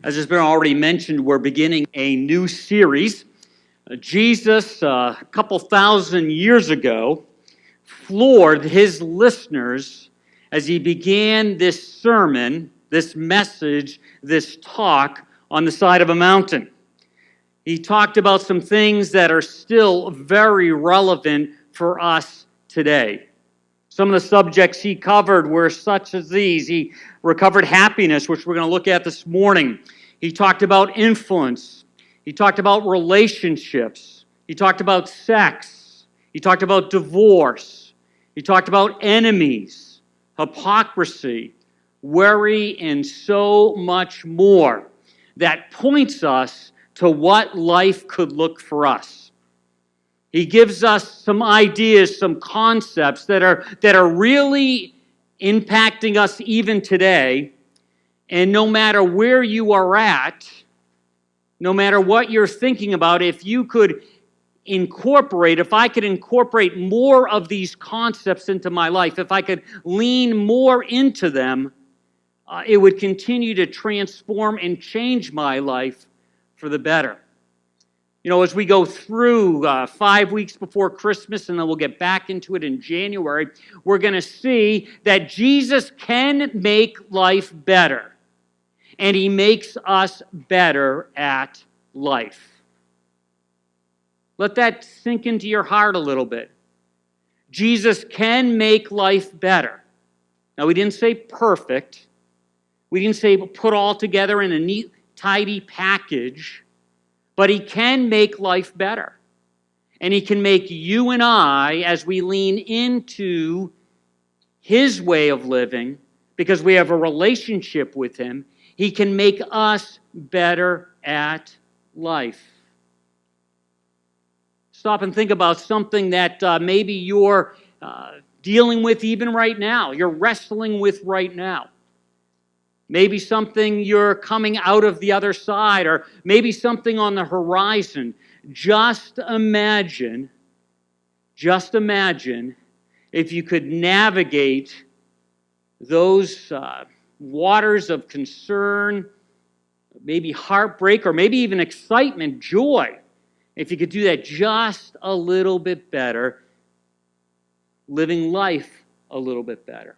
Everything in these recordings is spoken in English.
As has been already mentioned, we're beginning a new series. Jesus, a couple thousand years ago, floored his listeners as he began this sermon, this message, this talk on the side of a mountain. He talked about some things that are still very relevant for us today. Some of the subjects he covered were such as these. He recovered happiness, which we're going to look at this morning. He talked about influence. He talked about relationships. He talked about sex. He talked about divorce. He talked about enemies, hypocrisy, worry, and so much more that points us to what life could look for us. He gives us some ideas, some concepts that are really impacting us even today. And no matter where you are at, no matter what you're thinking about, if I could incorporate more of these concepts into my life, if I could lean more into them, it would continue to transform and change my life for the better. You know, as we go through 5 weeks before Christmas, and then we'll get back into it in January, we're going to see that Jesus can make life better. And he makes us better at life. Let that sink into your heart a little bit. Jesus can make life better. Now, we didn't say perfect. We didn't say put all together in a neat, tidy package. But he can make life better. And he can make you and I, as we lean into his way of living, because we have a relationship with him, he can make us better at life. Stop and think about something that maybe you're dealing with even right now. You're wrestling with right now. Maybe something you're coming out of the other side, or maybe something on the horizon. Just imagine if you could navigate those waters of concern, maybe heartbreak, or maybe even excitement, joy. If you could do that just a little bit better, living life a little bit better.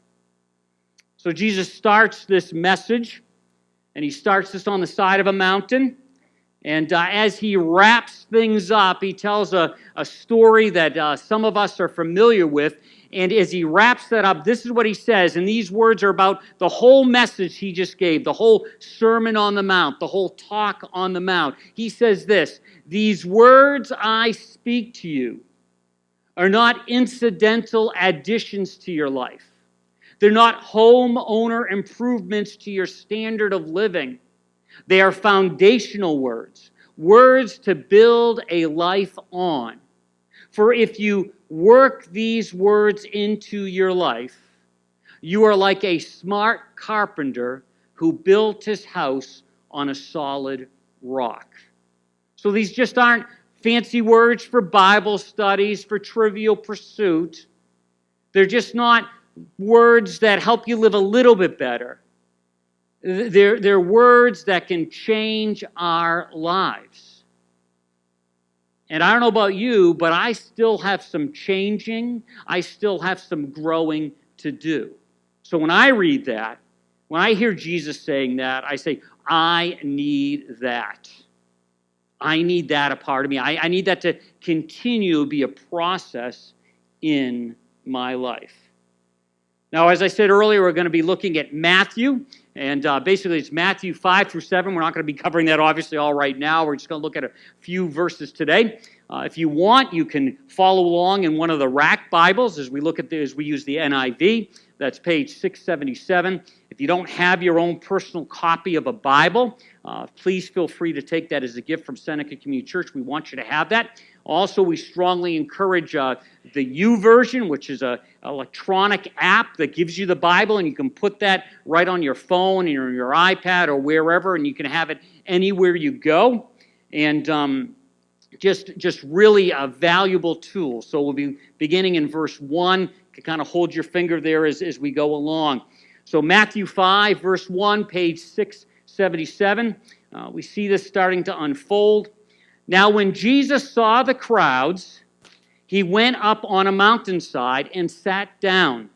So Jesus starts this message, and he starts this on the side of a mountain. And as he wraps things up, he tells a story that some of us are familiar with. And as he wraps that up, this is what he says. And these words are about the whole message he just gave, the whole Sermon on the Mount, the whole talk on the Mount. He says this: "These words I speak to you are not incidental additions to your life. They're not homeowner improvements to your standard of living. They are foundational words, words to build a life on. For if you work these words into your life, you are like a smart carpenter who built his house on a solid rock." So these just aren't fancy words for Bible studies, for Trivial Pursuit. They're just not words that help you live a little bit better. They're words that can change our lives. And I don't know about you, but I still have some changing, I still have some growing to do. So when I read that, when I hear Jesus saying that, I say, I need that. I need that a part of me. I need that to continue to be a process in my life. Now, as I said earlier, we're going to be looking at Matthew, and basically it's Matthew 5 through 7. We're not going to be covering that, obviously, all right now. We're just going to look at a few verses today. If you want, you can follow along in one of the rack Bibles as we use the NIV. That's page 677. If you don't have your own personal copy of a Bible, please feel free to take that as a gift from Seneca Community Church. We want you to have that. Also, we strongly encourage the YouVersion, which is an electronic app that gives you the Bible, and you can put that right on your phone or your iPad or wherever, and you can have it anywhere you go. And just really a valuable tool. So we'll be beginning in verse 1. You can kind of hold your finger there as we go along. So Matthew 5, verse 1, page 6 77. We see this starting to unfold. Now, when Jesus saw the crowds, he went up on a mountainside and sat down.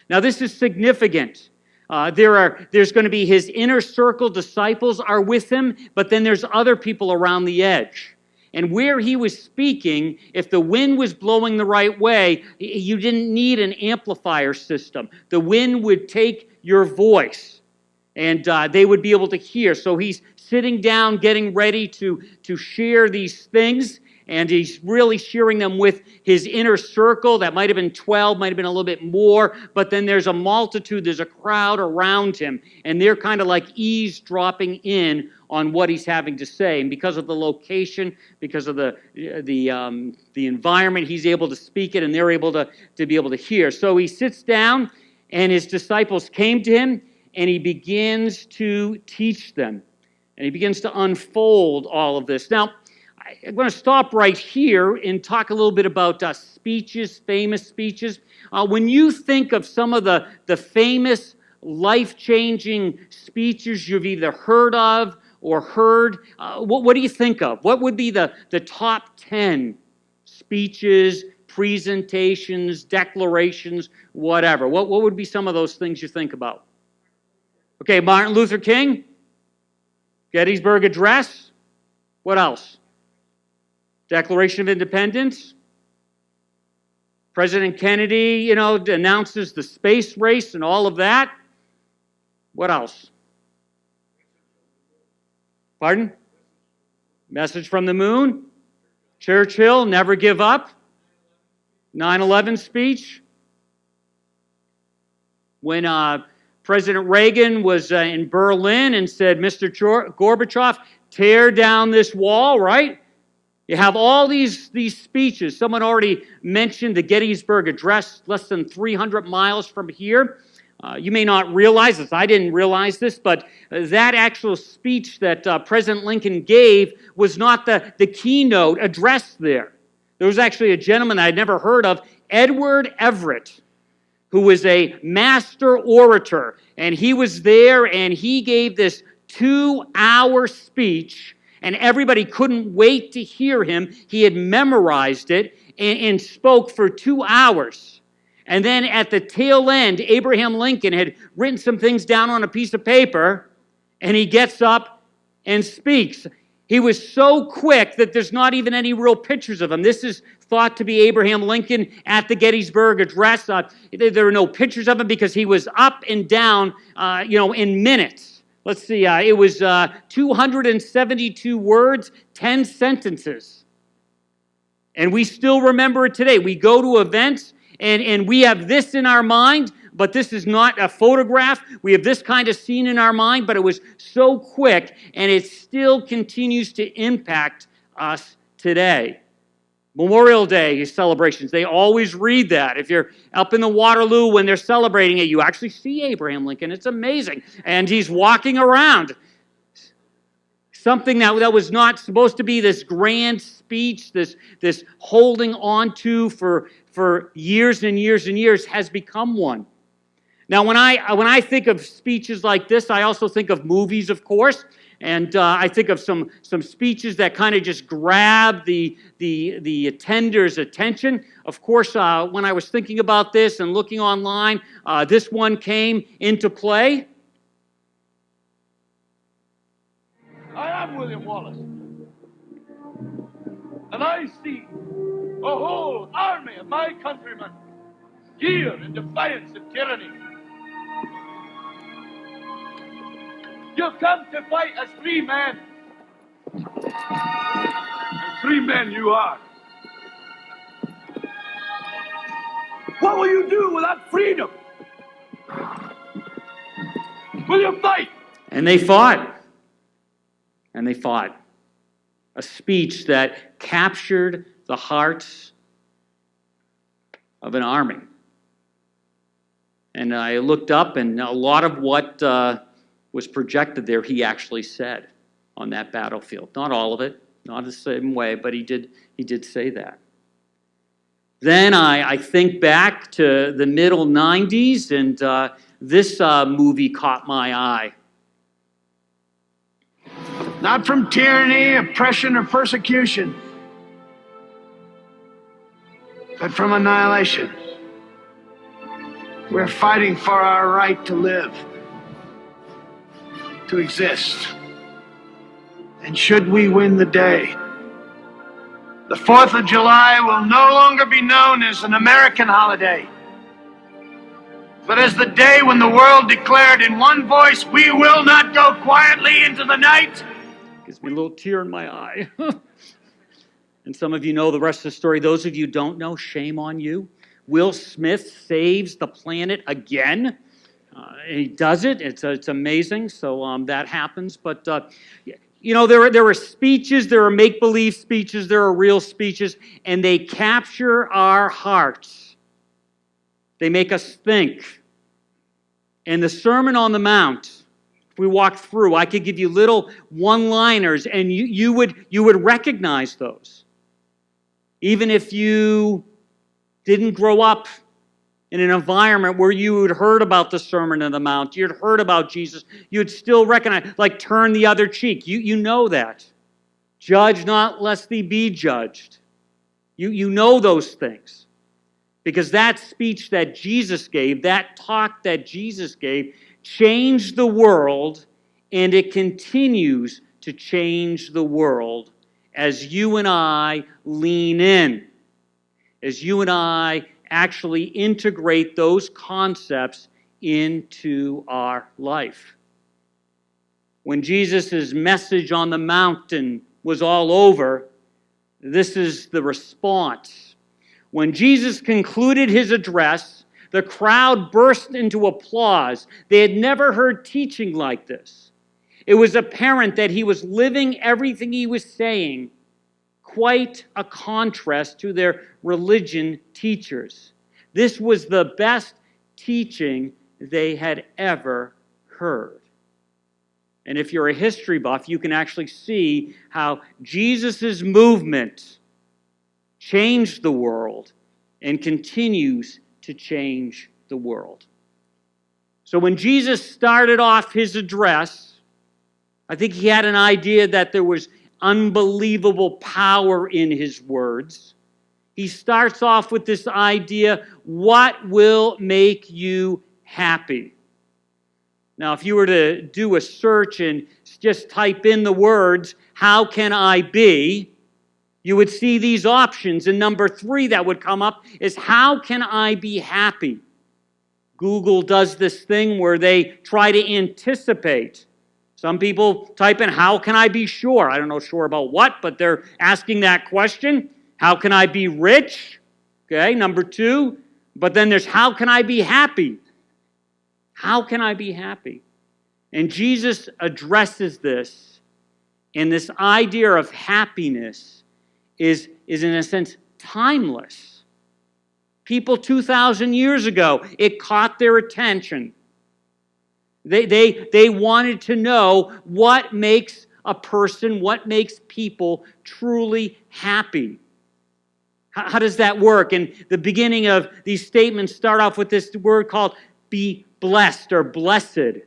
Now, this is significant. There's going to be his inner circle disciples are with him, but then there's other people around the edge. And where he was speaking, if the wind was blowing the right way, you didn't need an amplifier system. The wind would take your voice, and they would be able to hear. So he's sitting down, getting ready to share these things, and he's really sharing them with his inner circle. That might have been 12, might have been a little bit more, but then there's a multitude, there's a crowd around him, and they're kind of like eavesdropping in on what he's having to say. And because of the location, because of the environment, he's able to speak it, and they're able to be able to hear. So he sits down, and his disciples came to him, and he begins to teach them. And he begins to unfold all of this. Now, I'm going to stop right here and talk a little bit about speeches, famous speeches. When you think of some of the famous, life-changing speeches you've either heard of or heard, what do you think of? What would be the top 10 speeches, presentations, declarations, whatever? What would be some of those things you think about? Okay, Martin Luther King, Gettysburg Address. What else? Declaration of Independence. President Kennedy, announces the space race and all of that. What else? Pardon? Message from the moon. Churchill, never give up. 9/11 speech. When President Reagan was in Berlin and said, Mr. Gorbachev, tear down this wall, right? You have all these speeches. Someone already mentioned the Gettysburg Address, less than 300 miles from here. You may not realize this. I didn't realize this, but that actual speech that President Lincoln gave was not the keynote address there. There was actually a gentleman I'd never heard of, Edward Everett, who was a master orator. And he was there, and he gave this 2-hour speech, and everybody couldn't wait to hear him. He had memorized it and spoke for 2 hours. And then at the tail end, Abraham Lincoln had written some things down on a piece of paper, and he gets up and speaks. He was so quick that there's not even any real pictures of him. This is thought to be Abraham Lincoln at the Gettysburg Address. There are no pictures of him because he was up and down, in minutes. Let's see, it was 272 words, 10 sentences. And we still remember it today. We go to events, and we have this in our mind, but this is not a photograph. We have this kind of scene in our mind, but it was so quick, and it still continues to impact us today. Memorial Day celebrations, they always read that. If you're up in the Waterloo when they're celebrating it, you actually see Abraham Lincoln. It's amazing. And he's walking around. Something that was not supposed to be this grand speech, this holding on to for years and years and years, has become one. Now, when I think of speeches like this, I also think of movies, of course. And I think of some speeches that kind of just grab the attender's attention. Of course, when I was thinking about this and looking online, this one came into play. I am William Wallace, and I see a whole army of my countrymen here in defiance of tyranny. You've come to fight as free men. And free men you are. What will you do without freedom? Will you fight? And they fought. And they fought. A speech that captured the hearts of an army. And I looked up, and a lot of what was projected there, he actually said on that battlefield. Not all of it, not the same way, but he did say that. Then I think back to the middle 90s, and this movie caught my eye. not from tyranny, oppression, or persecution, but from annihilation. We're fighting for our right to live, to exist. And should we win the day, the 4th of July will no longer be known as an American holiday, but as the day when the world declared in one voice, "We will not go quietly into the night." Gives me a little tear in my eye. And some of you know the rest of the story. Those of you who don't know, shame on you. Will Smith saves the planet again. He does it. It's amazing. So that happens. But, there are speeches, there are make-believe speeches, there are real speeches, and they capture our hearts. They make us think. And the Sermon on the Mount, if we walk through, I could give you little one-liners, and you would recognize those. Even if you didn't grow up in an environment where you had heard about the Sermon on the Mount, you'd heard about Jesus, you'd still recognize, like turn the other cheek. You know that. Judge not lest thee be judged. You know those things. Because that speech that Jesus gave, that talk that Jesus gave, changed the world, and it continues to change the world as you and I lean in, as you and I actually integrate those concepts into our life. When Jesus' message on the mountain was all over, this is the response. When Jesus concluded his address, the crowd burst into applause. They had never heard teaching like this. It was apparent that he was living everything he was saying, quite a contrast to their religion teachers. This was the best teaching they had ever heard. And if you're a history buff, you can actually see how Jesus' movement changed the world and continues to change the world. So when Jesus started off his address, I think he had an idea that there was unbelievable power in his words. He starts off with this idea, what will make you happy? Now, if you were to do a search and just type in the words, how can I be? You would see these options, and number 3 that would come up is, how can I be happy? Google does this thing where they try to anticipate. Some people type in, how can I be sure? I don't know sure about what, but they're asking that question. How can I be rich? Okay, number 2. But then there's, how can I be happy? How can I be happy? And Jesus addresses this, and this idea of happiness is in a sense timeless. People 2,000 years ago, it caught their attention. They wanted to know what makes a person, what makes people truly happy. How does that work? And the beginning of these statements start off with this word called be blessed or blessed.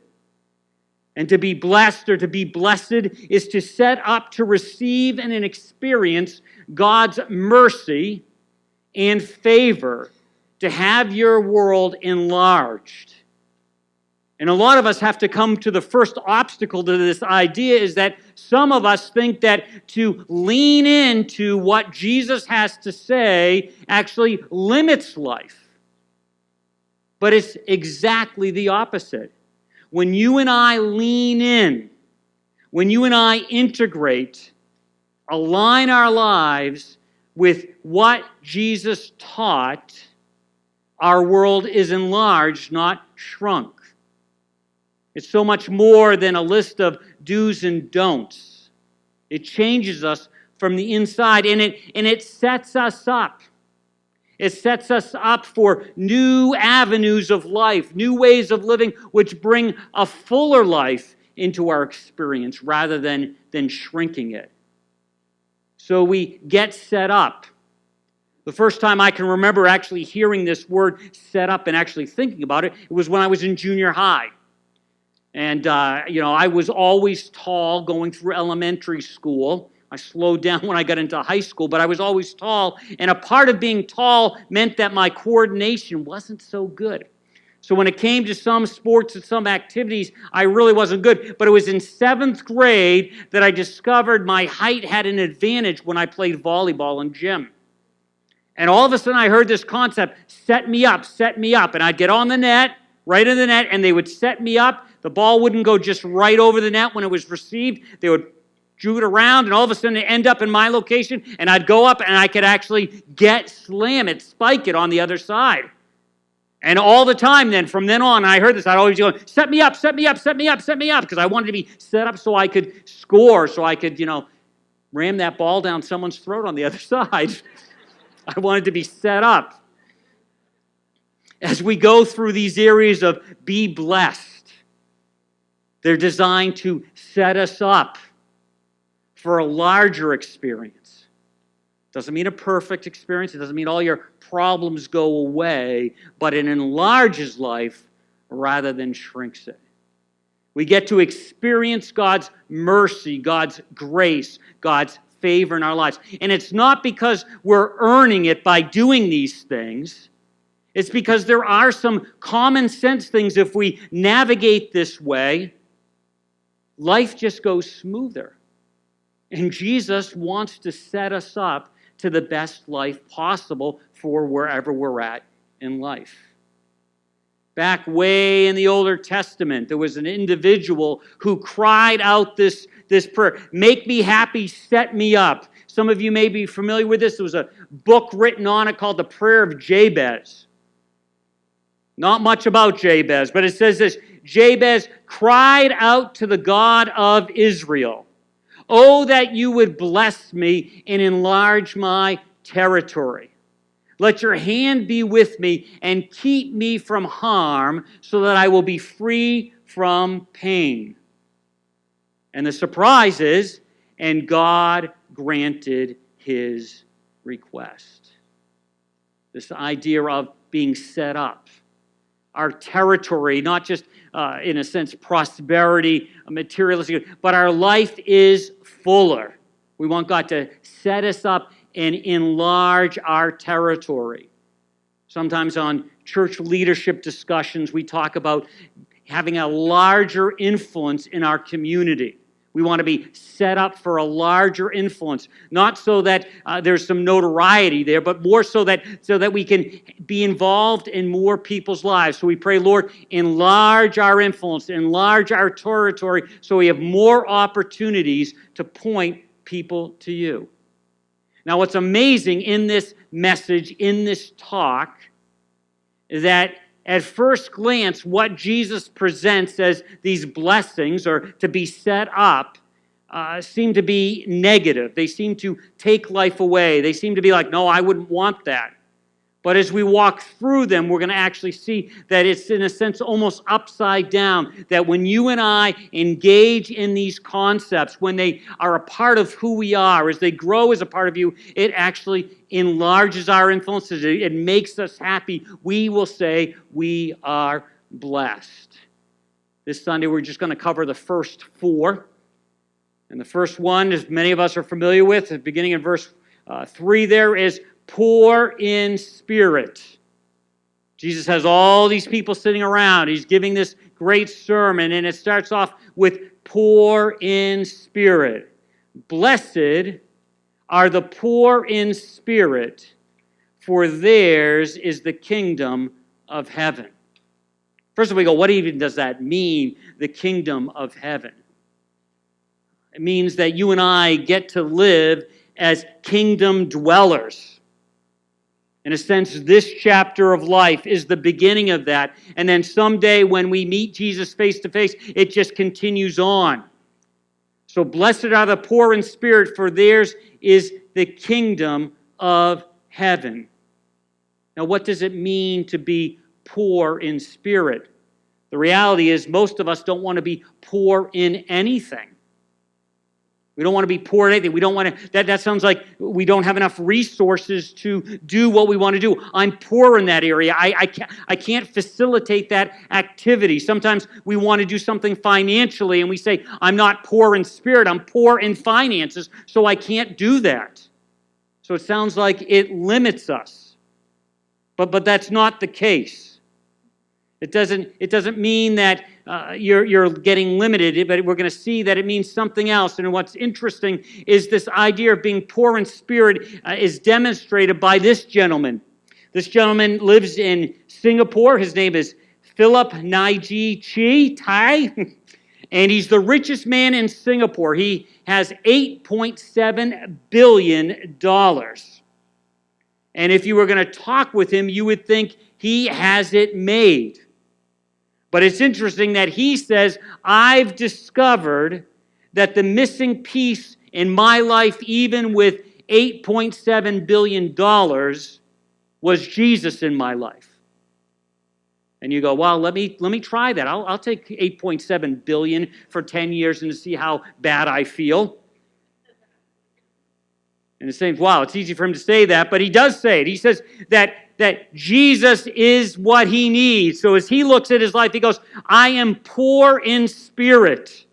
And to be blessed or to be blessed is to set up to receive and experience God's mercy and favor, to have your world enlarged. And a lot of us have to come to the first obstacle to this idea, is that some of us think that to lean into what Jesus has to say actually limits life. But it's exactly the opposite. When you and I lean in, when you and I integrate, align our lives with what Jesus taught, our world is enlarged, not shrunk. It's so much more than a list of do's and don'ts. It changes us from the inside, and it sets us up. It sets us up for new avenues of life, new ways of living, which bring a fuller life into our experience rather than shrinking it. So we get set up. The first time I can remember actually hearing this word set up and actually thinking about it, it was when I was in junior high. And, I was always tall going through elementary school. I slowed down when I got into high school, but I was always tall. And a part of being tall meant that my coordination wasn't so good. So when it came to some sports and some activities, I really wasn't good. But it was in 7th grade that I discovered my height had an advantage when I played volleyball in gym. And all of a sudden I heard this concept, set me up. And I'd get on the net, right in the net, and they would set me up. The ball wouldn't go just right over the net when it was received. They would juke it around, and all of a sudden it end up in my location, and I'd go up, and I could actually slam it, spike it on the other side. And all the time then, from then on, I heard this, I'd always go, set me up, because I wanted to be set up so I could score, so I could, ram that ball down someone's throat on the other side. I wanted to be set up. As we go through these areas of be blessed, they're designed to set us up for a larger experience. Doesn't mean a perfect experience. It doesn't mean all your problems go away, but it enlarges life rather than shrinks it. We get to experience God's mercy, God's grace, God's favor in our lives. And it's not because we're earning it by doing these things. It's because there are some common sense things. If we navigate this way, life just goes smoother. And Jesus wants to set us up to the best life possible for wherever we're at in life. Back way in the Older Testament, there was an individual who cried out this prayer, make me happy, set me up. Some of you may be familiar with this. There was a book written on it called The Prayer of Jabez. Not much about Jabez, but it says this, Jabez cried out to the God of Israel, oh, that you would bless me and enlarge my territory. Let your hand be with me and keep me from harm so that I will be free from pain. And the surprise is, and God granted his request. This idea of being set up. Our territory, not just in a sense prosperity, materialistic, but our life is fuller. We want God to set us up and enlarge our territory. Sometimes on church leadership discussions, we talk about having a larger influence in our community. We want to be set up for a larger influence, not so that there's some notoriety there, but more so that we can be involved in more people's lives. So we pray, Lord, enlarge our influence, enlarge our territory, so we have more opportunities to point people to you. Now, what's amazing in this message, in this talk, is that at first glance, what Jesus presents as these blessings, or to be set up, seem to be negative. They seem to take life away. They seem to be like, no, I wouldn't want that. But as we walk through them, we're going to actually see that it's, in a sense, almost upside down. That when you and I engage in these concepts, when they are a part of who we are, as they grow as a part of you, it actually enlarges our influences. It makes us happy. We will say we are blessed. This Sunday, we're just going to cover the first 4. And the first one, as many of us are familiar with, beginning in verse 3 there, is poor in spirit. Jesus has all these people sitting around. He's giving this great sermon, and it starts off with poor in spirit. Blessed are the poor in spirit, for theirs is the kingdom of heaven. First of all, we go, what even does that mean, the kingdom of heaven? It means that you and I get to live as kingdom dwellers. In a sense, this chapter of life is the beginning of that. And then someday when we meet Jesus face to face, it just continues on. So blessed are the poor in spirit, for theirs is the kingdom of heaven. Now, what does it mean to be poor in spirit? The reality is most of us don't want to be poor in anything. We don't want to be poor in anything. We don't want to, that sounds like we don't have enough resources to do what we want to do. I'm poor in that area. I can't facilitate that activity. Sometimes we want to do something financially and we say, I'm not poor in spirit, I'm poor in finances, so I can't do that. So it sounds like it limits us. But that's not the case. It doesn't mean that you're getting limited, but we're going to see that it means something else. And what's interesting is this idea of being poor in spirit is demonstrated by this gentleman. This gentleman lives in Singapore. His name is Philip Naiji Tai, and he's the richest man in Singapore. He has $8.7 billion. And if you were going to talk with him, you would think he has it made. But it's interesting that he says, I've discovered that the missing piece in my life, even with $8.7 billion, was Jesus in my life. And you go, well, let me try that. I'll take $8.7 billion for 10 years and to see how bad I feel. And it seems, wow, it's easy for him to say that, but he does say it. He says that Jesus is what he needs. So as he looks at his life, he goes, I am poor in spirit.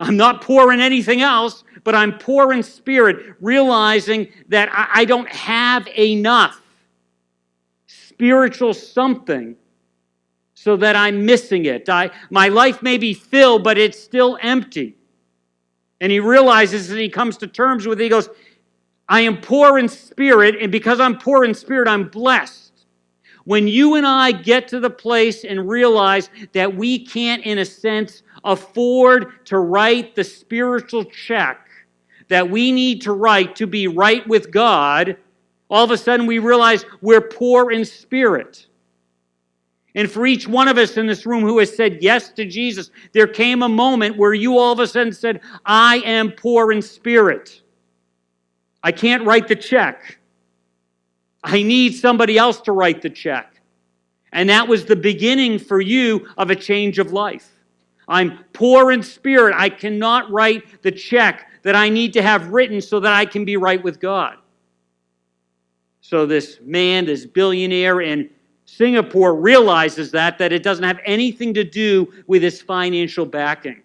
I'm not poor in anything else, but I'm poor in spirit, realizing that I don't have enough spiritual something so that I'm missing it. My life may be filled, but it's still empty. And he realizes, and he comes to terms with it, he goes, I am poor in spirit, and because I'm poor in spirit, I'm blessed. When you and I get to the place and realize that we can't, in a sense, afford to write the spiritual check that we need to write to be right with God, all of a sudden we realize we're poor in spirit. And for each one of us in this room who has said yes to Jesus, there came a moment where you all of a sudden said, I am poor in spirit. I can't write the check. I need somebody else to write the check. And that was the beginning for you of a change of life. I'm poor in spirit. I cannot write the check that I need to have written so that I can be right with God. So this man, this billionaire in Singapore realizes that it doesn't have anything to do with his financial backing.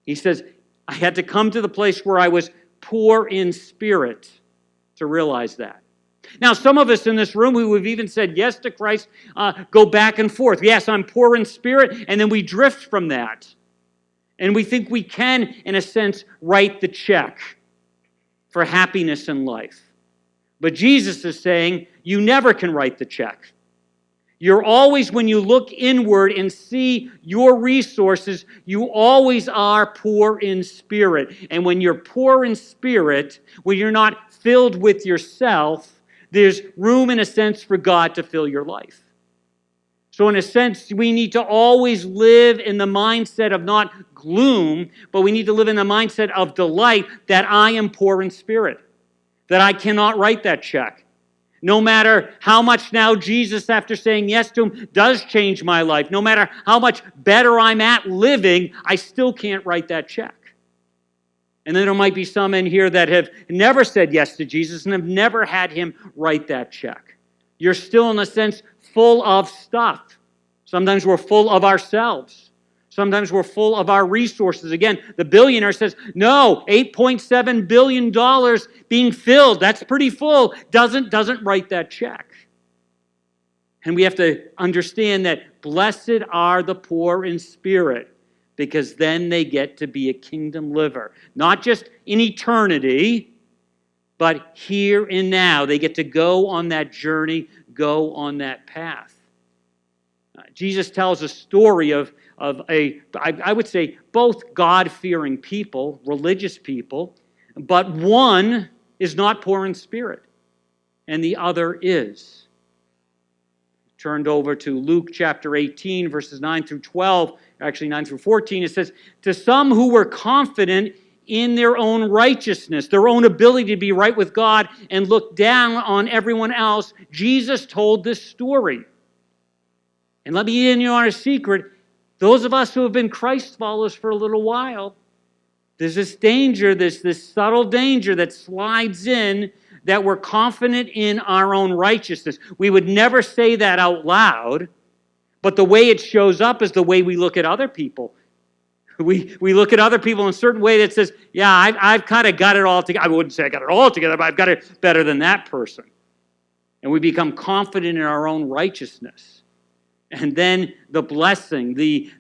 He says, I had to come to the place where I was poor in spirit to realize that. Now, some of us in this room who have even said yes to Christ go back and forth. Yes, I'm poor in spirit, and then we drift from that. And we think we can, in a sense, write the check for happiness in life. But Jesus is saying you never can write the check. You're always, when you look inward and see your resources, you always are poor in spirit. And when you're poor in spirit, when you're not filled with yourself, there's room, in a sense, for God to fill your life. So in a sense, we need to always live in the mindset of not gloom, but we need to live in the mindset of delight that I am poor in spirit, that I cannot write that check. No matter how much now Jesus, after saying yes to him, does change my life, no matter how much better I'm at living, I still can't write that check. And then there might be some in here that have never said yes to Jesus and have never had him write that check. You're still, in a sense, full of stuff. Sometimes we're full of ourselves. Sometimes we're full of our resources. Again, the billionaire says, no, $8.7 billion being filled, that's pretty full, doesn't write that check. And we have to understand that blessed are the poor in spirit, because then they get to be a kingdom liver. Not just in eternity, but here and now. They get to go on that journey, go on that path. Jesus tells a story of I would say, both God-fearing people, religious people, but one is not poor in spirit, and the other is. Turned over to Luke chapter 18, verses 9 through 12, actually 9 through 14, it says, to some who were confident in their own righteousness, their own ability to be right with God and look down on everyone else, Jesus told this story. And let me in you on a secret. Those of us who have been Christ followers for a little while, There's this danger, this subtle danger that slides in, that we're confident in our own righteousness. We would never say that out loud, but the way it shows up is the way we look at other people. We look at other people in a certain way that says, yeah, I've kind of got it all together. I wouldn't say I got it all together, but I've got it better than that person. And we become confident in our own righteousness. And then the blessing, the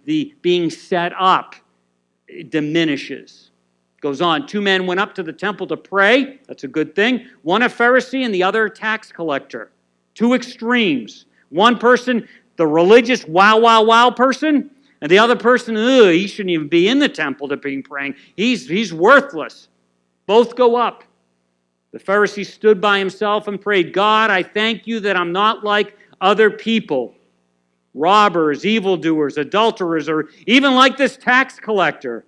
being set up, diminishes. Goes on. 2 men went up to the temple to pray. That's a good thing. One a Pharisee and the other a tax collector. 2 extremes. One person, the religious wow person, and the other person, he shouldn't even be in the temple to be praying. He's worthless. Both go up. The Pharisee stood by himself and prayed, God, I thank you that I'm not like other people, robbers, evildoers, adulterers, or even like this tax collector.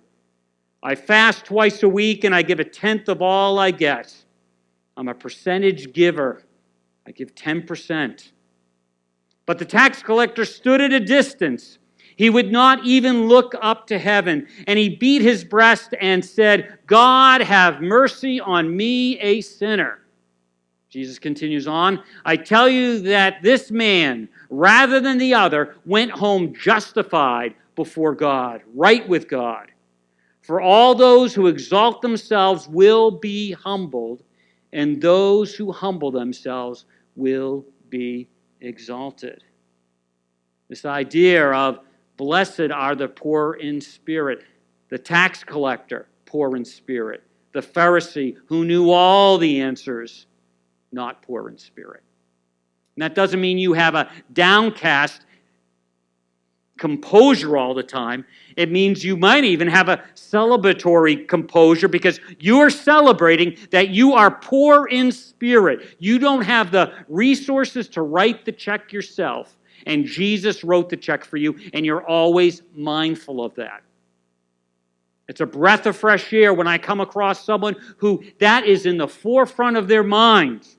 I fast twice a week and I give 1/10 of all I get. I'm a percentage giver. I give 10%. But the tax collector stood at a distance. He would not even look up to heaven. And he beat his breast and said, God, have mercy on me, a sinner. Jesus continues on, I tell you that this man, rather than the other, went home justified before God, right with God. For all those who exalt themselves will be humbled, and those who humble themselves will be exalted. This idea of blessed are the poor in spirit, the tax collector, poor in spirit, the Pharisee who knew all the answers, not poor in spirit. And that doesn't mean you have a downcast composure all the time. It means you might even have a celebratory composure because you are celebrating that you are poor in spirit. You don't have the resources to write the check yourself, and Jesus wrote the check for you, and you're always mindful of that. It's a breath of fresh air when I come across someone who that is in the forefront of their minds,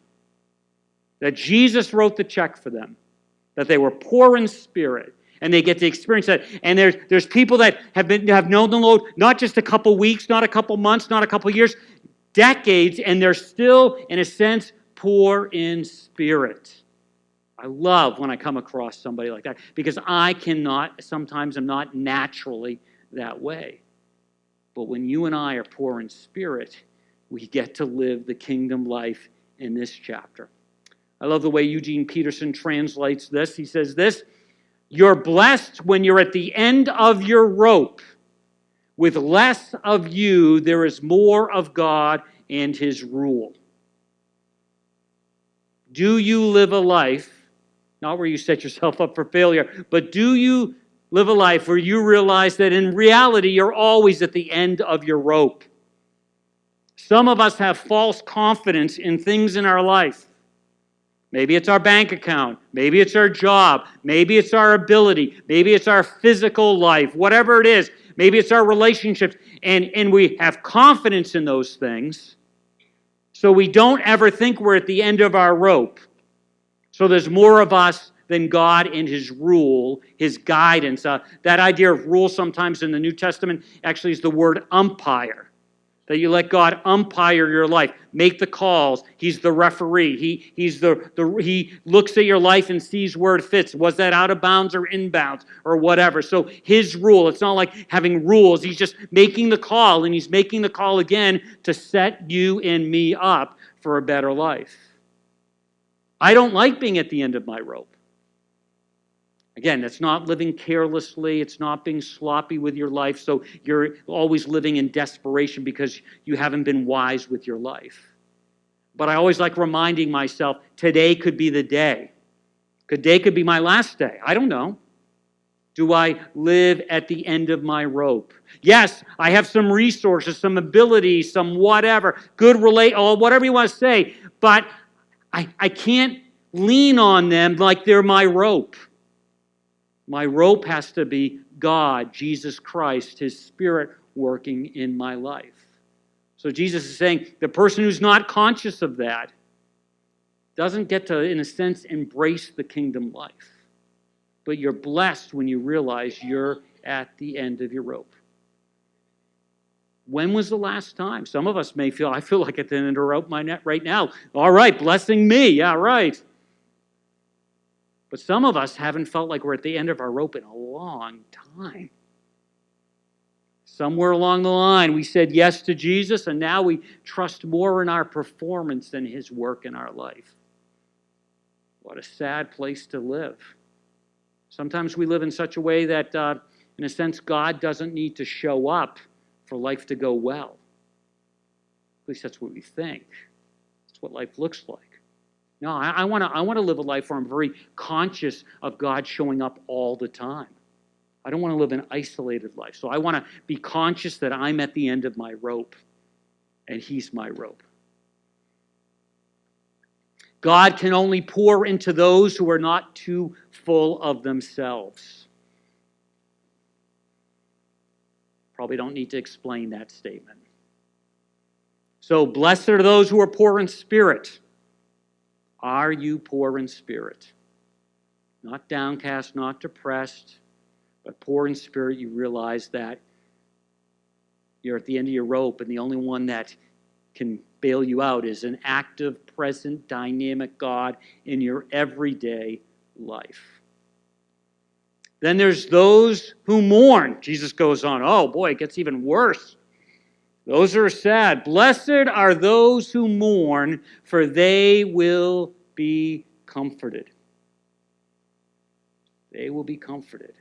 that Jesus wrote the check for them, that they were poor in spirit. And they get to experience that. And there's people that have known the Lord not just a couple weeks, not a couple months, not a couple years, decades, and they're still, in a sense, poor in spirit. I love when I come across somebody like that because sometimes I'm not naturally that way. But when you and I are poor in spirit, we get to live the kingdom life in this chapter. I love the way Eugene Peterson translates this. He says this, you're blessed when you're at the end of your rope. With less of you, there is more of God and His rule. Do you live a life, not where you set yourself up for failure, but do you live a life where you realize that in reality, you're always at the end of your rope? Some of us have false confidence in things in our life. Maybe it's our bank account. Maybe it's our job. Maybe it's our ability. Maybe it's our physical life. Whatever it is. Maybe it's our relationships. And we have confidence in those things. So we don't ever think we're at the end of our rope. So there's more of us than God and His rule, His guidance. That idea of rule sometimes in the New Testament actually is the word umpire. That you let God umpire your life, make the calls. He's the referee. He looks at your life and sees where it fits. Was that out of bounds or inbounds or whatever? So His rule. It's not like having rules. He's just making the call, and He's making the call again to set you and me up for a better life. I don't like being at the end of my rope. Again, it's not living carelessly. It's not being sloppy with your life, so you're always living in desperation because you haven't been wise with your life. But I always like reminding myself, today could be the day. Today could be my last day. I don't know. Do I live at the end of my rope? Yes, I have some resources, some abilities, some whatever, whatever you want to say, but I can't lean on them like they're my rope. My rope has to be God, Jesus Christ, His Spirit working in my life. So Jesus is saying the person who's not conscious of that doesn't get to, in a sense, embrace the kingdom life. But you're blessed when you realize you're at the end of your rope. When was the last time? Some of us may feel, I feel like at the end of the rope right now. All right, blessing me. Yeah, right. But some of us haven't felt like we're at the end of our rope in a long time. Somewhere along the line, we said yes to Jesus, and now we trust more in our performance than his work in our life. What a sad place to live. Sometimes we live in such a way that, in a sense, God doesn't need to show up for life to go well. At least that's what we think. That's what life looks like. No, I want to live a life where I'm very conscious of God showing up all the time. I don't want to live an isolated life. So I want to be conscious that I'm at the end of my rope, and he's my rope. God can only pour into those who are not too full of themselves. Probably don't need to explain that statement. So, blessed are those who are poor in spirit. Are you poor in spirit? Not downcast, not depressed, but poor in spirit. You realize that you're at the end of your rope, and the only one that can bail you out is an active, present, dynamic God in your everyday life. Then there's those who mourn. Jesus goes on, oh boy, it gets even worse. Those are sad. Blessed are those who mourn, for they will be comforted. They will be comforted.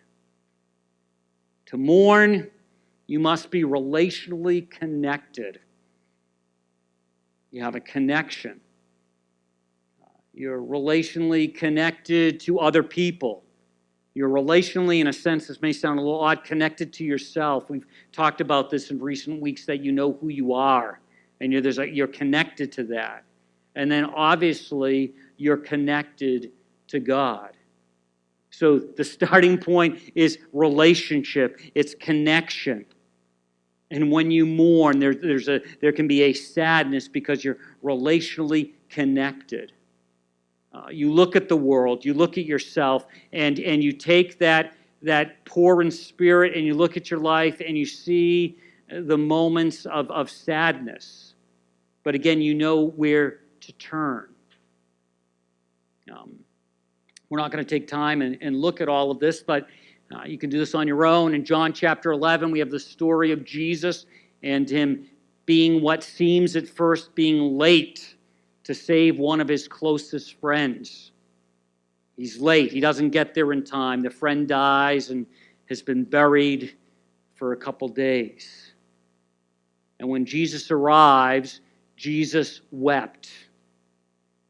To mourn, you must be relationally connected. You have a connection. You're relationally connected to other people. You're relationally, in a sense, this may sound a little odd, connected to yourself. We've talked about this in recent weeks, that you know who you are, and you're connected to that. And then, obviously, you're connected to God. So the starting point is relationship. It's connection. And when you mourn, there can be a sadness because you're relationally connected. You look at the world, you look at yourself, and you take that poor in spirit, and you look at your life, and you see the moments of sadness. But again, you know where to turn. We're not going to take time and look at all of this, but you can do this on your own. In John chapter 11, we have the story of Jesus and him being what seems at first being late to save one of his closest friends. He's late. He doesn't get there in time. The friend dies and has been buried for a couple days. And when Jesus arrives, Jesus wept.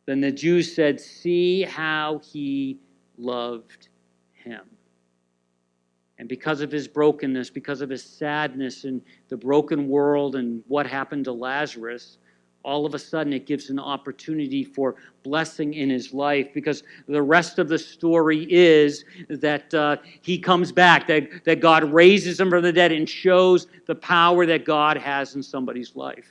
Then the Jews said, "See how he loved him." And because of his brokenness, because of his sadness and the broken world and what happened to Lazarus, all of a sudden it gives an opportunity for blessing in his life, because the rest of the story is that he comes back, that God raises him from the dead and shows the power that God has in somebody's life.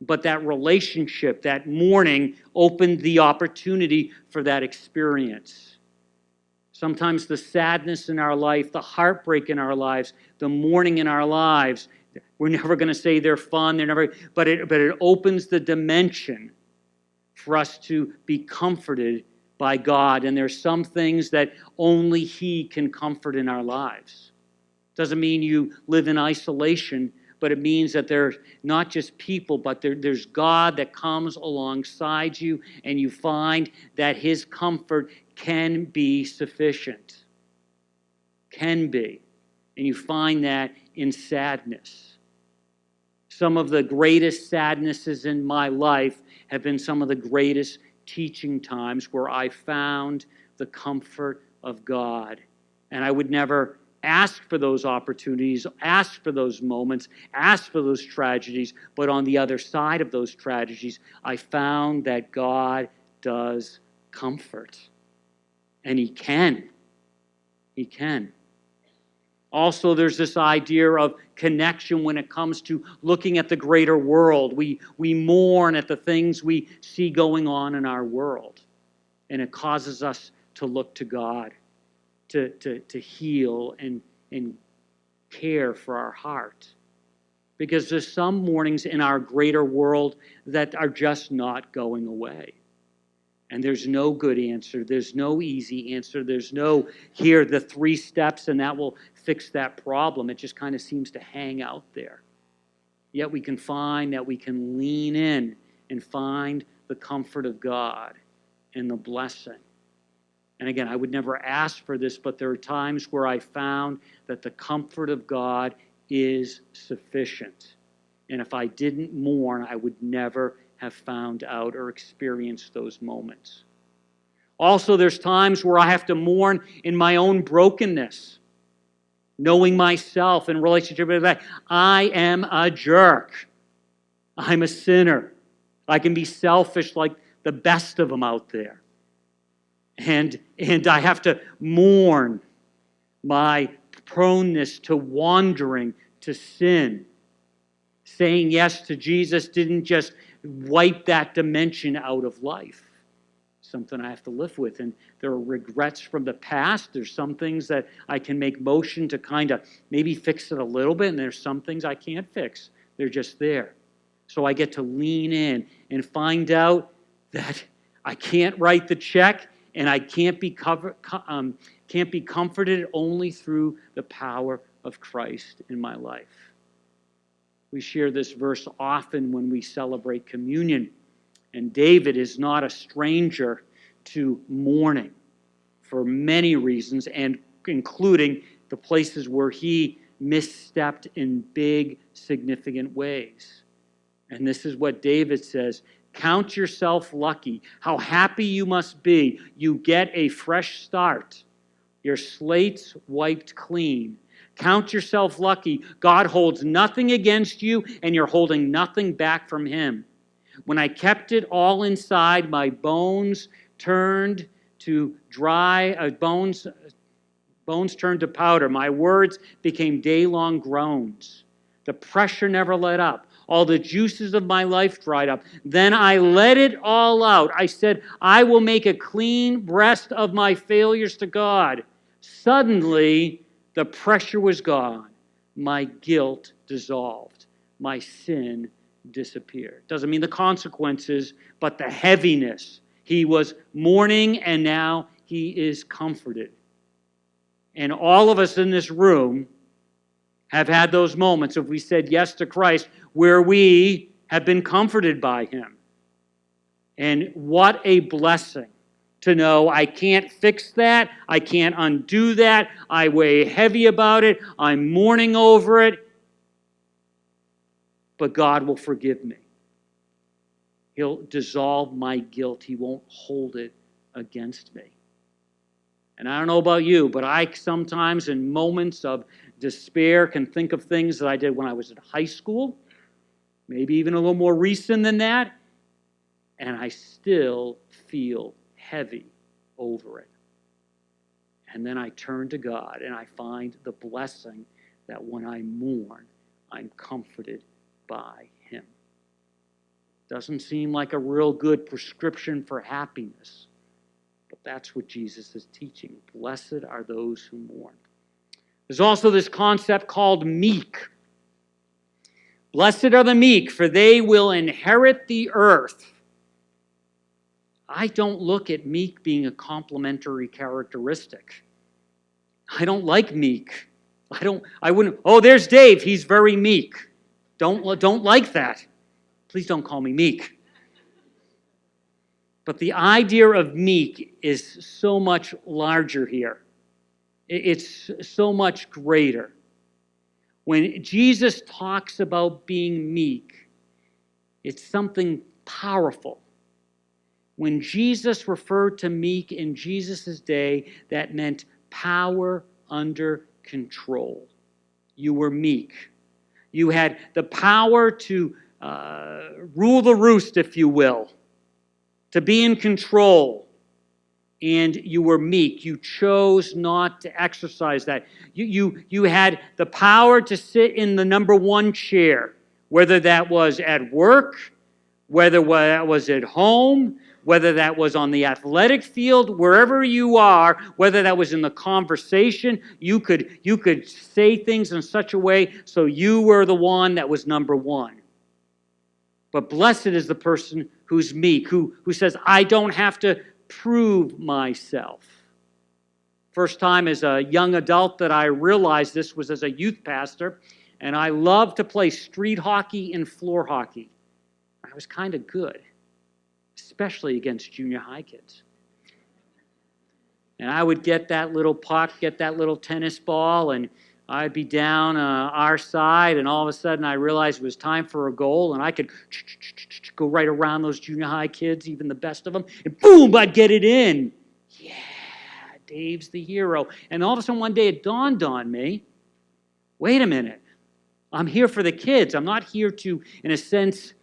But that relationship, that mourning, opened the opportunity for that experience. Sometimes the sadness in our life, the heartbreak in our lives, the mourning in our lives, we're never going to say they're fun, but it opens the dimension for us to be comforted by God. And there's some things that only he can comfort in our lives. Doesn't mean you live in isolation, but it means that there's not just people, but there's God that comes alongside you, and you find that his comfort can be sufficient. Can be. And you find that in sadness. Some of the greatest sadnesses in my life have been some of the greatest teaching times where I found the comfort of God. And I would never ask for those opportunities, ask for those moments, ask for those tragedies, but on the other side of those tragedies, I found that God does comfort. And he can. He can. Also, there's this idea of connection when it comes to looking at the greater world. We mourn at the things we see going on in our world. And it causes us to look to God, to heal and care for our heart. Because there's some mornings in our greater world that are just not going away. And there's no good answer. There's no easy answer. There's no, here, the 3 steps, and that will fix that problem. It just kind of seems to hang out there. Yet we can find that we can lean in and find the comfort of God and the blessing. And again, I would never ask for this, but there are times where I found that the comfort of God is sufficient. And if I didn't mourn, I would never have found out or experienced those moments. Also, there's times where I have to mourn in my own brokenness, knowing myself in relationship with that. I am a jerk. I'm a sinner. I can be selfish like the best of them out there. And I have to mourn my proneness to wandering, to sin. Saying yes to Jesus didn't just wipe that dimension out of life. Something I have to live with. And there are regrets from the past. There's some things that I can make motion to kind of maybe fix it a little bit, and there's some things I can't fix. They're just there. So I get to lean in and find out that I can't write the check, and I can't be comforted only through the power of Christ in my life. We share this verse often when we celebrate communion. And David is not a stranger to mourning for many reasons, and including the places where he misstepped in big, significant ways. And this is what David says: count yourself lucky. How happy you must be. You get a fresh start. Your slate's wiped clean. Count yourself lucky. God holds nothing against you, and you're holding nothing back from him. When I kept it all inside, my bones turned to bones turned to powder. My words became day-long groans. The pressure never let up. All the juices of my life dried up. Then I let it all out. I said, I will make a clean breast of my failures to God. Suddenly, the pressure was gone. My guilt dissolved. My sin disappeared. Doesn't mean the consequences, but the heaviness. He was mourning, and now he is comforted. And all of us in this room have had those moments, if we said yes to Christ, where we have been comforted by him. And what a blessing to know I can't fix that, I can't undo that, I weigh heavy about it, I'm mourning over it, but God will forgive me. He'll dissolve my guilt. He won't hold it against me. And I don't know about you, but I sometimes in moments of despair can think of things that I did when I was in high school, maybe even a little more recent than that, and I still feel heavy over it. And then I turn to God and I find the blessing that when I mourn, I'm comforted by him. Doesn't seem like a real good prescription for happiness, but that's what Jesus is teaching. Blessed are those who mourn. There's also this concept called meek. Blessed are the meek, for they will inherit the earth. I don't look at meek being a complimentary characteristic. I don't like meek. I wouldn't, oh, there's Dave, he's very meek. Don't like that. Please don't call me meek. But the idea of meek is so much larger here. It's so much greater. When Jesus talks about being meek, it's something powerful. When Jesus referred to meek in Jesus' day, that meant power under control. You were meek. You had the power to rule the roost, if you will, to be in control. And you were meek. You chose not to exercise that. You had the power to sit in the number one chair, whether that was at work, whether that was at home, whether that was on the athletic field, wherever you are, whether that was in the conversation, you could say things in such a way so you were the one that was number one. But blessed is the person who's meek, who says, I don't have to prove myself. First time as a young adult that I realized this was as a youth pastor, and I loved to play street hockey and floor hockey. I was kind of good, especially against junior high kids. And I would get that little puck, get that little tennis ball, and I'd be down our side, and all of a sudden I realized it was time for a goal, and I could go right around those junior high kids, even the best of them, and boom, I'd get it in. Yeah, Dave's the hero. And all of a sudden one day it dawned on me, wait a minute, I'm here for the kids. I'm not here to, in a sense,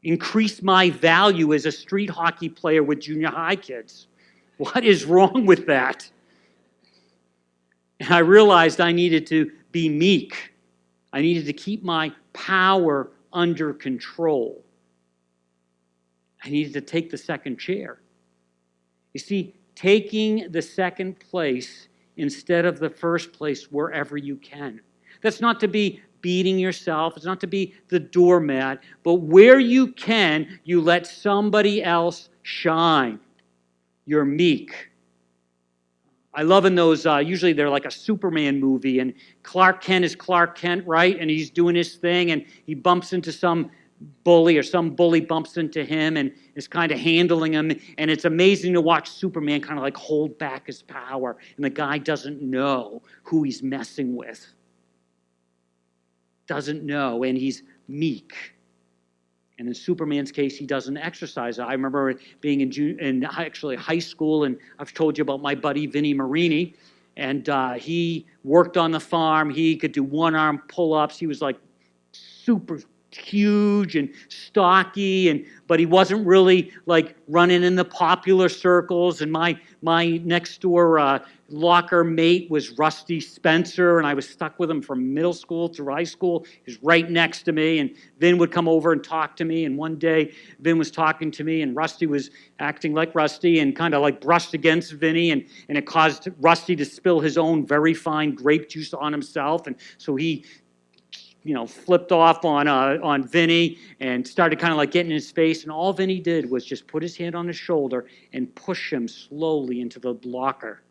increase my value as a street hockey player with junior high kids. What is wrong with that? And I realized I needed to be meek. I needed to keep my power under control. I needed to take the second chair. You see, taking the second place instead of the first place wherever you can. That's not to be beating yourself. It's not to be the doormat. But where you can, you let somebody else shine. You're meek. I love in those, usually they're like a Superman movie, and Clark Kent is Clark Kent, right? And he's doing his thing, and he bumps into some bully, or some bully bumps into him and is kind of handling him. And it's amazing to watch Superman kind of like hold back his power, and the guy doesn't know who he's messing with. Doesn't know, and he's meek. And in Superman's case, he doesn't exercise. I remember being in actually high school, and I've told you about my buddy Vinnie Marini, and he worked on the farm. He could do one-arm pull-ups. He was like super huge and stocky, but he wasn't really like running in the popular circles. And my next door locker mate was Rusty Spencer, and I was stuck with him from middle school through high school. He was right next to me, and Vin would come over and talk to me. And one day, Vin was talking to me, and Rusty was acting like Rusty and kind of like brushed against Vinny, and it caused Rusty to spill his own very fine grape juice on himself. And so he flipped off on Vinny and started kind of like getting in his face. And all Vinny did was just put his hand on his shoulder and push him slowly into the locker.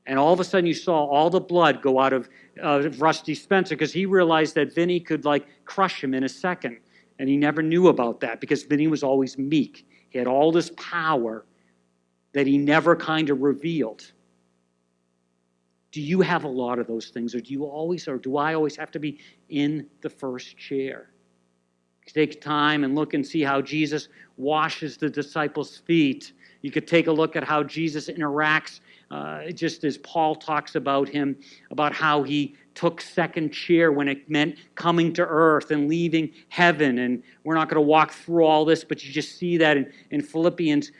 And all of a sudden you saw all the blood go out of Rusty Spencer, because he realized that Vinny could like crush him in a second. And he never knew about that because Vinny was always meek. He had all this power that he never kind of revealed. Do you have a lot of those things, or do I always have to be in the first chair? Take time and look and see how Jesus washes the disciples' feet. You could take a look at how Jesus interacts, just as Paul talks about him, about how he took second chair when it meant coming to earth and leaving heaven. And we're not going to walk through all this, but you just see that in Philippians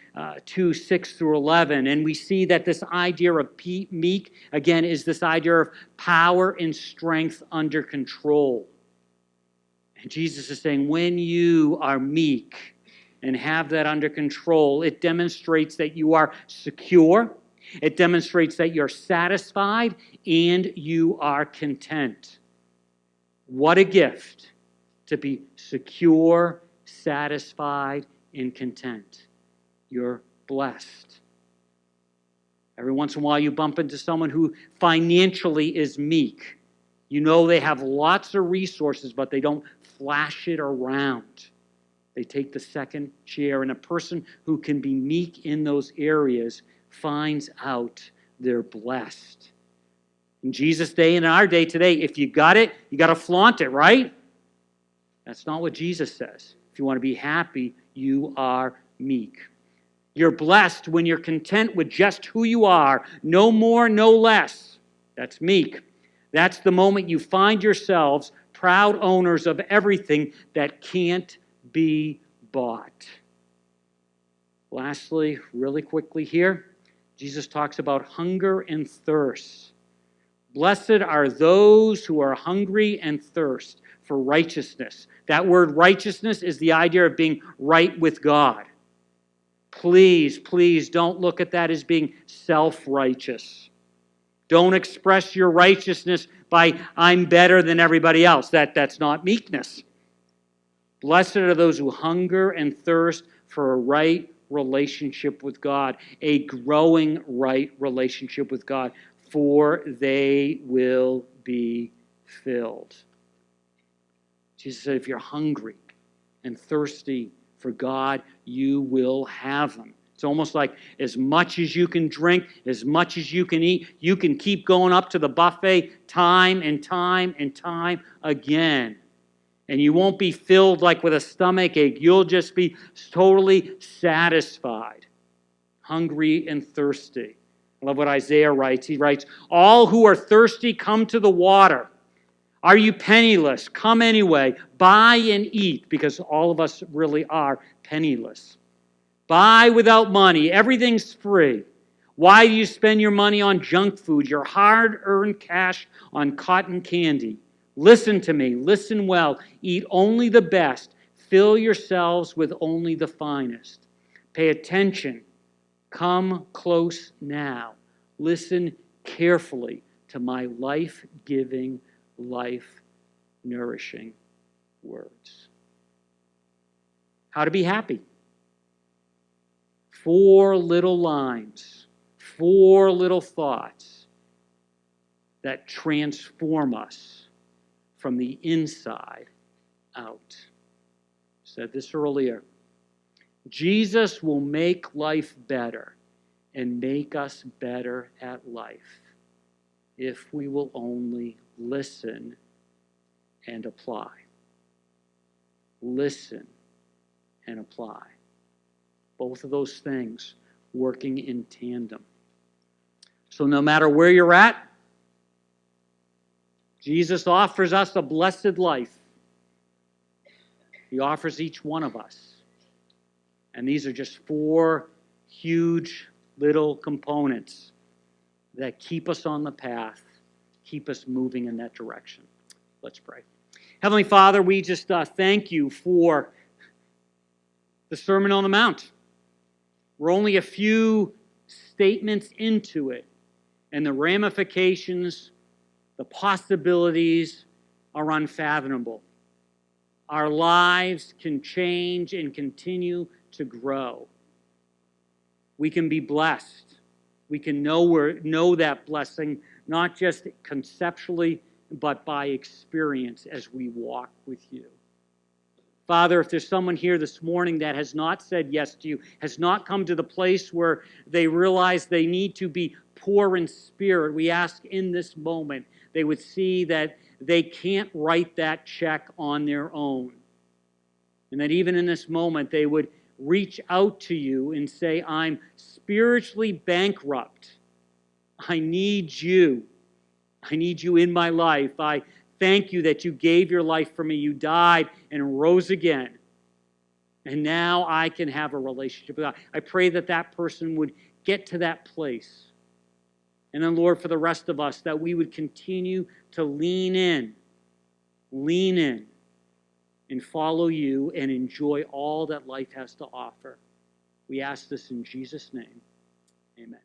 2, 6 through 11. And we see that this idea of meek, again, is this idea of power and strength under control. And Jesus is saying, when you are meek and have that under control, it demonstrates that you are secure. It demonstrates that you're satisfied and you are content. What a gift to be secure, satisfied, and content. You're blessed. Every once in a while you bump into someone who financially is meek. You know they have lots of resources, but they don't flash it around. They take the second chair, and a person who can be meek in those areas finds out they're blessed. In Jesus' day and in our day today, if you got it, you got to flaunt it, right? That's not what Jesus says. If you want to be happy, you are meek. You're blessed when you're content with just who you are, no more, no less. That's meek. That's the moment you find yourselves proud owners of everything that can't be bought. Lastly, really quickly here, Jesus talks about hunger and thirst. Blessed are those who are hungry and thirst for righteousness. That word righteousness is the idea of being right with God. Please, please don't look at that as being self-righteous. Don't express your righteousness by, I'm better than everybody else. That's not meekness. Blessed are those who hunger and thirst for a right relationship with God, a growing right relationship with God, for they will be filled. Jesus said, if you're hungry and thirsty for God, you will have them. It's almost like as much as you can drink, as much as you can eat, you can keep going up to the buffet time and time and time again. And you won't be filled like with a stomach ache. You'll just be totally satisfied, hungry and thirsty. I love what Isaiah writes. He writes, all who are thirsty, come to the water. Are you penniless? Come anyway. Buy and eat, because all of us really are penniless. Buy without money. Everything's free. Why do you spend your money on junk food, your hard-earned cash on cotton candy? Listen to me. Listen well. Eat only the best. Fill yourselves with only the finest. Pay attention. Come close now. Listen carefully to my life-giving, life-nourishing words. How to be happy. 4 little lines, 4 little thoughts that transform us from the inside out. I said this earlier. Jesus will make life better and make us better at life if we will only listen and apply. Listen and apply. Both of those things working in tandem. So no matter where you're at, Jesus offers us a blessed life. He offers each one of us. And these are just 4 huge little components that keep us on the path, keep us moving in that direction. Let's pray. Heavenly Father, we just thank you for the Sermon on the Mount. We're only a few statements into it, and the ramifications, the possibilities are unfathomable. Our lives can change and continue to grow. We can be blessed. We can know that blessing, not just conceptually, but by experience as we walk with you. Father, if there's someone here this morning that has not said yes to you, has not come to the place where they realize they need to be poor in spirit, we ask in this moment they would see that they can't write that check on their own. And that even in this moment they would reach out to you and say, I'm spiritually bankrupt. I need you. I need you in my life. I thank you that you gave your life for me. You died and rose again. And now I can have a relationship with God. I pray that that person would get to that place. And then, Lord, for the rest of us, that we would continue to lean in, and follow you and enjoy all that life has to offer. We ask this in Jesus' name. Amen.